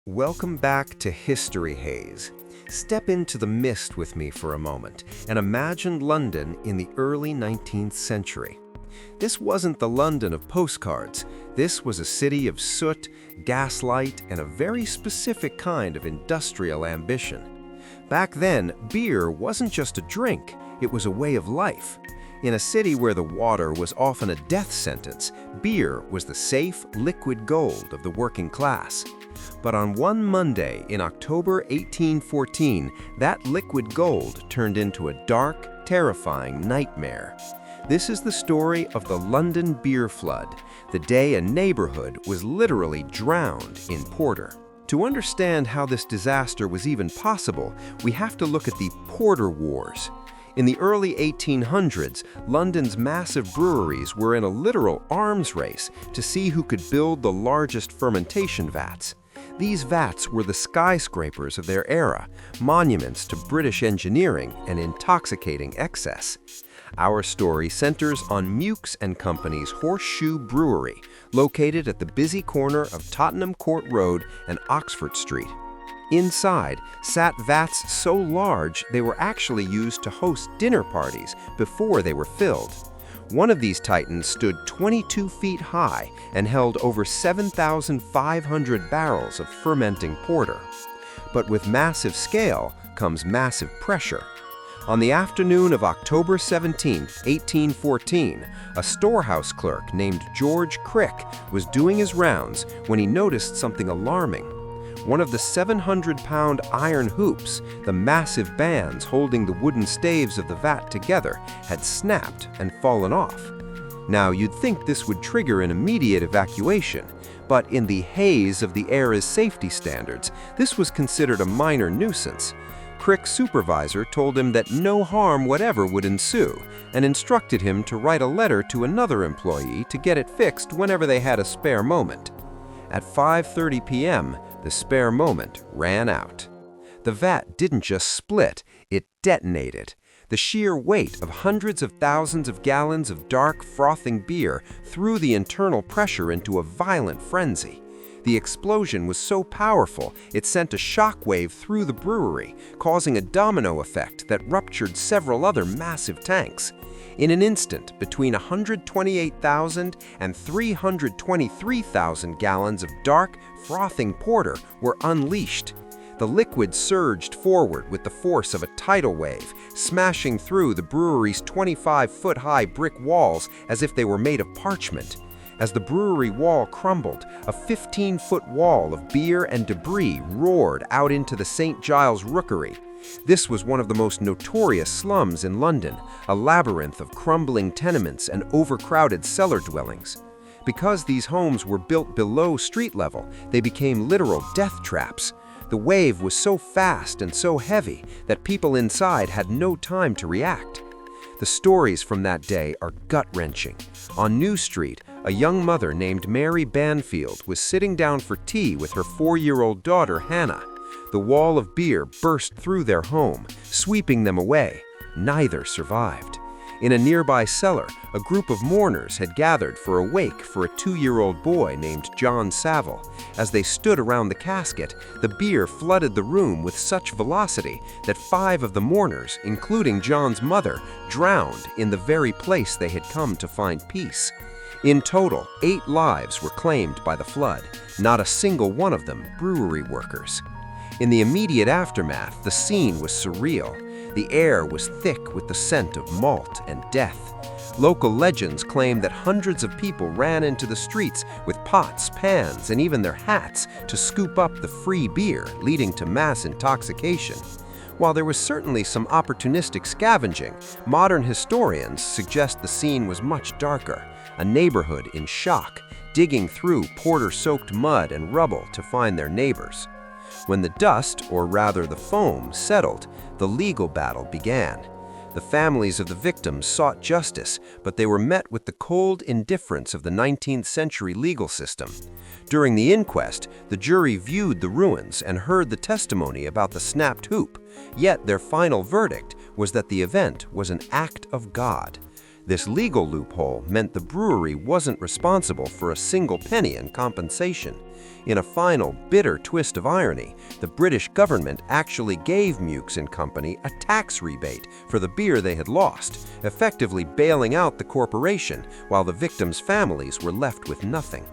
Welcome back to History Haze. Step into the mist with me for a moment and imagine London in the early 19th century. This wasn't the London of postcards. This was a city of soot, gaslight, and a very specific kind of industrial ambition. Back then, beer wasn't just a drink, it was a way of life. In a city where the water was often a death sentence, beer was the safe, liquid gold of the working class. But on one Monday in October 1814, that liquid gold turned into a dark, terrifying nightmare. This is the story of the London beer flood, the day a neighborhood was literally drowned in porter. To understand how this disaster was even possible, we have to look at the Porter Wars. In the early 1800s, London's massive breweries were in a literal arms race to see who could build the largest fermentation vats. These vats were the skyscrapers of their era, monuments to British engineering and intoxicating excess. Our story centers on Mewkes & Company's Horseshoe Brewery, located at the busy corner of Tottenham Court Road and Oxford Street. Inside sat vats so large they were actually used to host dinner parties before they were filled. One of these titans stood 22 feet high and held over 7,500 barrels of fermenting porter. But with massive scale comes massive pressure. On the afternoon of October 17, 1814, a storehouse clerk named George Crick was doing his rounds when he noticed something alarming. One of the 700-pound iron hoops, the massive bands holding the wooden staves of the vat together, had snapped and fallen off. Now, you'd think this would trigger an immediate evacuation, but in the haze of the era's safety standards, this was considered a minor nuisance. Crick's supervisor told him that no harm whatever would ensue, and instructed him to write a letter to another employee to get it fixed whenever they had a spare moment. At 5:30 p.m., the spare moment ran out. The vat didn't just split, it detonated. The sheer weight of hundreds of thousands of gallons of dark, frothing beer threw the internal pressure into a violent frenzy. The explosion was so powerful, it sent a shockwave through the brewery, causing a domino effect that ruptured several other massive tanks. In an instant, between 128,000 and 323,000 gallons of dark, frothing porter were unleashed. The liquid surged forward with the force of a tidal wave, smashing through the brewery's 25-foot-high brick walls as if they were made of parchment. As the brewery wall crumbled, a 15-foot wall of beer and debris roared out into the St. Giles Rookery. This was one of the most notorious slums in London, a labyrinth of crumbling tenements and overcrowded cellar dwellings. Because these homes were built below street level, they became literal death traps. The wave was so fast and so heavy that people inside had no time to react. The stories from that day are gut-wrenching. On New Street, a young mother named Mary Banfield was sitting down for tea with her 4-year-old daughter, Hannah. The wall of beer burst through their home, sweeping them away. Neither survived. In a nearby cellar, a group of mourners had gathered for a wake for a 2-year-old boy named John Saville. As they stood around the casket, the beer flooded the room with such velocity that 5 of the mourners, including John's mother, drowned in the very place they had come to find peace. In total, 8 lives were claimed by the flood, not a single one of them brewery workers. In the immediate aftermath, the scene was surreal. The air was thick with the scent of malt and death. Local legends claim that hundreds of people ran into the streets with pots, pans, and even their hats to scoop up the free beer, leading to mass intoxication. While there was certainly some opportunistic scavenging, modern historians suggest the scene was much darker, a neighborhood in shock, digging through porter-soaked mud and rubble to find their neighbors. When the dust, or rather the foam, settled, the legal battle began. The families of the victims sought justice, but they were met with the cold indifference of the 19th century legal system. During the inquest, the jury viewed the ruins and heard the testimony about the snapped hoop, yet their final verdict was that the event was an act of God. This legal loophole meant the brewery wasn't responsible for a single penny in compensation. In a final, bitter twist of irony, the British government actually gave Mewks and Company a tax rebate for the beer they had lost, effectively bailing out the corporation while the victims' families were left with nothing.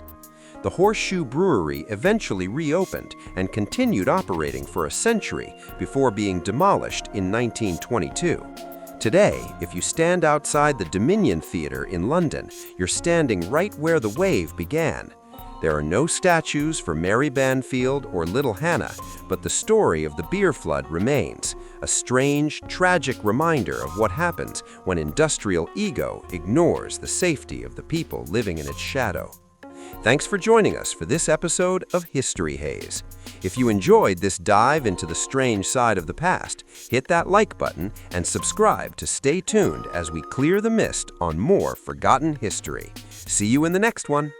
The Horseshoe Brewery eventually reopened and continued operating for a century before being demolished in 1922. Today, if you stand outside the Dominion Theatre in London, you're standing right where the wave began. There are no statues for Mary Banfield or Little Hannah, but the story of the beer flood remains, a strange, tragic reminder of what happens when industrial ego ignores the safety of the people living in its shadow. Thanks for joining us for this episode of History Haze. If you enjoyed this dive into the strange side of the past, hit that like button and subscribe to stay tuned as we clear the mist on more forgotten history. See you in the next one.